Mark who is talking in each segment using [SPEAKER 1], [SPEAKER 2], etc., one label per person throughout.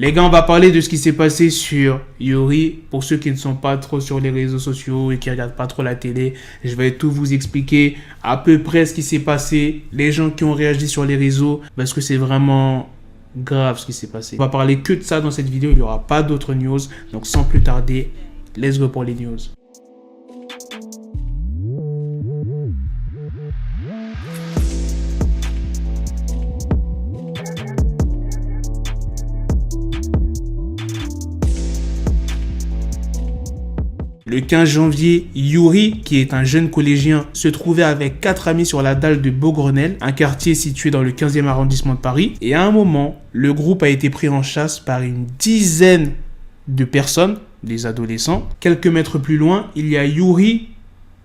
[SPEAKER 1] Les gars, on va parler de ce qui s'est passé sur Yuri. Pour ceux qui ne sont pas trop sur les réseaux sociaux et qui regardent pas trop la télé, je vais tout vous expliquer à peu près ce qui s'est passé, les gens qui ont réagi sur les réseaux, parce que c'est vraiment grave ce qui s'est passé. On va parler que de ça dans cette vidéo, il n'y aura pas d'autres news. Donc sans plus tarder, let's go pour les news. Le 15 janvier, Yuri, qui est un jeune collégien, se trouvait avec 4 amis sur la dalle de Beaugrenelle, un quartier situé dans le 15e arrondissement de Paris. Et à un moment, le groupe a été pris en chasse par une dizaine de personnes, des adolescents. Quelques mètres plus loin, il y a Yuri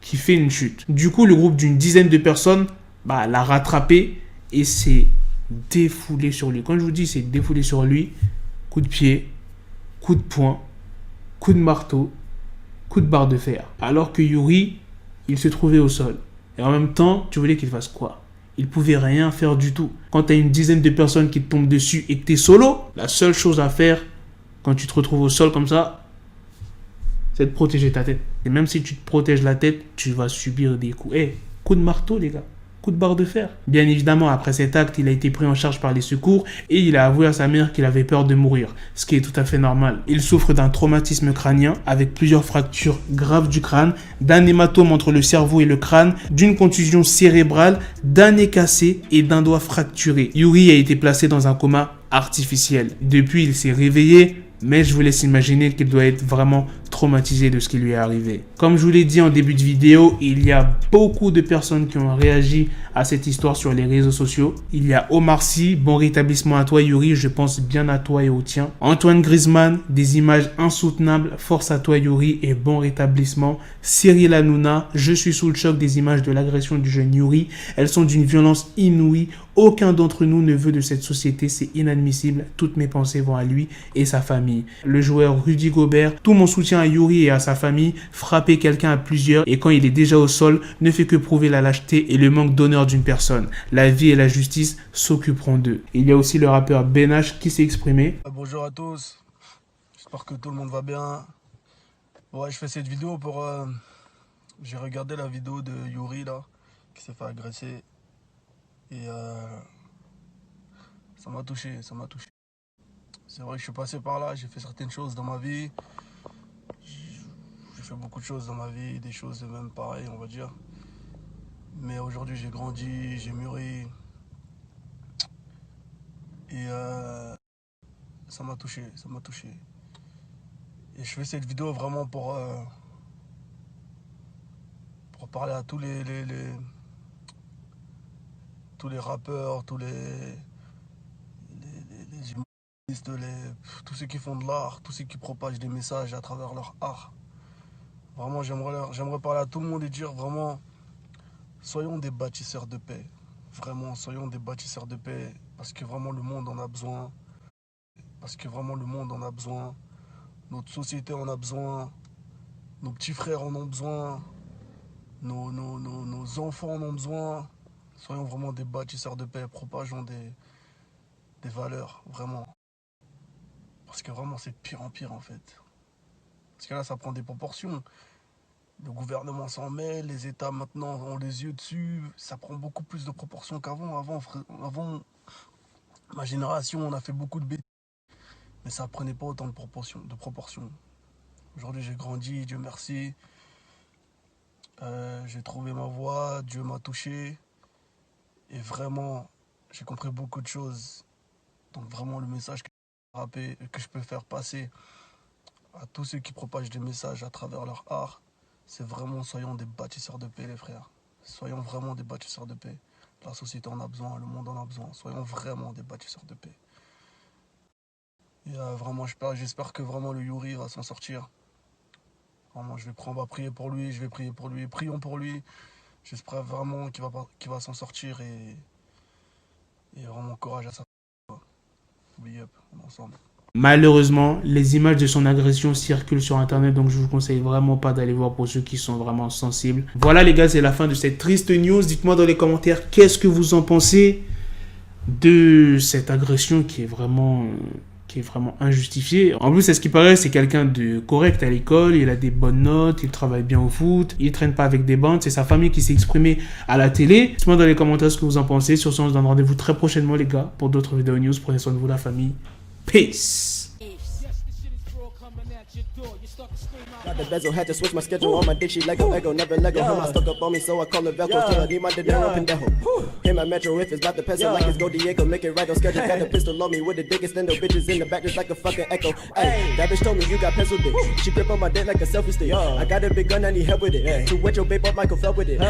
[SPEAKER 1] qui fait une chute. Du coup, le groupe d'une dizaine de personnes l'a rattrapé et s'est défoulé sur lui. Quand je vous dis c'est défoulé sur lui, coup de pied, coup de poing, coup de marteau, coup de barre de fer. Alors que Yuri, il se trouvait au sol. Et en même temps, tu voulais qu'il fasse quoi? Il pouvait rien faire du tout. Quand tu as une dizaine de personnes qui te tombent dessus et que tu es solo, la seule chose à faire quand tu te retrouves au sol comme ça, c'est de protéger ta tête. Et même si tu te protèges la tête, tu vas subir des coups. Coup de marteau, les gars. Coup de barre de fer. Bien évidemment, après cet acte, il a été pris en charge par les secours et il a avoué à sa mère qu'il avait peur de mourir, ce qui est tout à fait normal. Il souffre d'un traumatisme crânien avec plusieurs fractures graves du crâne, d'un hématome entre le cerveau et le crâne, d'une contusion cérébrale, d'un nez cassé et d'un doigt fracturé. Yuri a été placé dans un coma artificiel. Depuis, il s'est réveillé, mais je vous laisse imaginer qu'il doit être vraiment traumatisé de ce qui lui est arrivé. Comme je vous l'ai dit en début de vidéo, il y a beaucoup de personnes qui ont réagi à cette histoire sur les réseaux sociaux. Il y a Omar Sy, bon rétablissement à toi Yuri, je pense bien à toi et au tien. Antoine Griezmann, des images insoutenables, force à toi Yuri et bon rétablissement. Cyril Hanouna, je suis sous le choc des images de l'agression du jeune Yuri. Elles sont d'une violence inouïe. Aucun d'entre nous ne veut de cette société, c'est inadmissible. Toutes mes pensées vont à lui et sa famille. Le joueur Rudy Gobert, tout mon soutien à Yuri et à sa famille. Frapper quelqu'un à plusieurs et quand il est déjà au sol ne fait que prouver la lâcheté et le manque d'honneur d'une personne. La vie et la justice s'occuperont d'eux. Il y a aussi le rappeur Ben H qui s'est exprimé.
[SPEAKER 2] Bonjour à tous, j'espère que tout le monde va bien. Ouais, je fais cette vidéo pour... j'ai regardé la vidéo de Yuri là, qui s'est fait agresser. Et ça m'a touché, ça m'a touché. C'est vrai que je suis passé par là, j'ai fait certaines choses dans ma vie. J'ai fait beaucoup de choses dans ma vie, des choses même pareilles, on va dire. Mais aujourd'hui, j'ai grandi, j'ai mûri. Et ça m'a touché, ça m'a touché. Et je fais cette vidéo vraiment pour parler à tous les rappeurs, tous les humoristes, tous ceux qui font de l'art, tous ceux qui propagent des messages à travers leur art. Vraiment, j'aimerais parler à tout le monde et dire vraiment, soyons des bâtisseurs de paix. Vraiment, soyons des bâtisseurs de paix, parce que vraiment le monde en a besoin. Parce que vraiment le monde en a besoin. Notre société en a besoin. Nos petits frères en ont besoin. Nos enfants en ont besoin. Soyons vraiment des bâtisseurs de paix, propageons des valeurs, vraiment. Parce que vraiment, c'est de pire en pire, en fait. Parce que là, ça prend des proportions. Le gouvernement s'en mêle, les États, maintenant, ont les yeux dessus. Ça prend beaucoup plus de proportions qu'avant. Avant, ma génération, on a fait beaucoup de bêtises. Mais ça prenait pas autant de proportions. Aujourd'hui, j'ai grandi, Dieu merci. J'ai trouvé ma voie, Dieu m'a touché. Et vraiment, j'ai compris beaucoup de choses. Donc vraiment, le message que je peux faire passer à tous ceux qui propagent des messages à travers leur art, c'est vraiment, soyons des bâtisseurs de paix, les frères. Soyons vraiment des bâtisseurs de paix. La société en a besoin, le monde en a besoin. Soyons vraiment des bâtisseurs de paix. Et vraiment, j'espère que vraiment le Yuri va s'en sortir. Vraiment, on va prier pour lui, je vais prier pour lui. Prions pour lui. J'espère vraiment qu'il va s'en sortir et vraiment courage à ça. Big up, on est ensemble.
[SPEAKER 1] Malheureusement, les images de son agression circulent sur internet, donc je vous conseille vraiment pas d'aller voir pour ceux qui sont vraiment sensibles. Voilà les gars, c'est la fin de cette triste news. Dites-moi dans les commentaires qu'est-ce que vous en pensez de cette agression qui est vraiment qui est vraiment injustifié. En plus, à ce qui paraît, c'est quelqu'un de correct à l'école, il a des bonnes notes, il travaille bien au foot, il traîne pas avec des bandes, c'est sa famille qui s'est exprimée à la télé. Dites-moi dans les commentaires ce que vous en pensez. Sur ce, on se donne rendez-vous très prochainement, les gars, pour d'autres vidéos news. Prenez soin de vous, la famille. Peace.
[SPEAKER 3] Got the bezel, had to switch my schedule on my dick, she Lego, never Lego. Him, I stuck up on me, so I call it Velcro. Till I need my dinero pendejo. Hit my metro if it's about the peso, like it's go Diego, make it right on schedule. Got the pistol on me with the dick, extend the bitches in the back just like a fucking echo. Hey, that bitch told me you got pencil dick. She grip on my dick like a selfie stick. I got a big gun, I need help with it. To wet your babe up, Michael fell with it.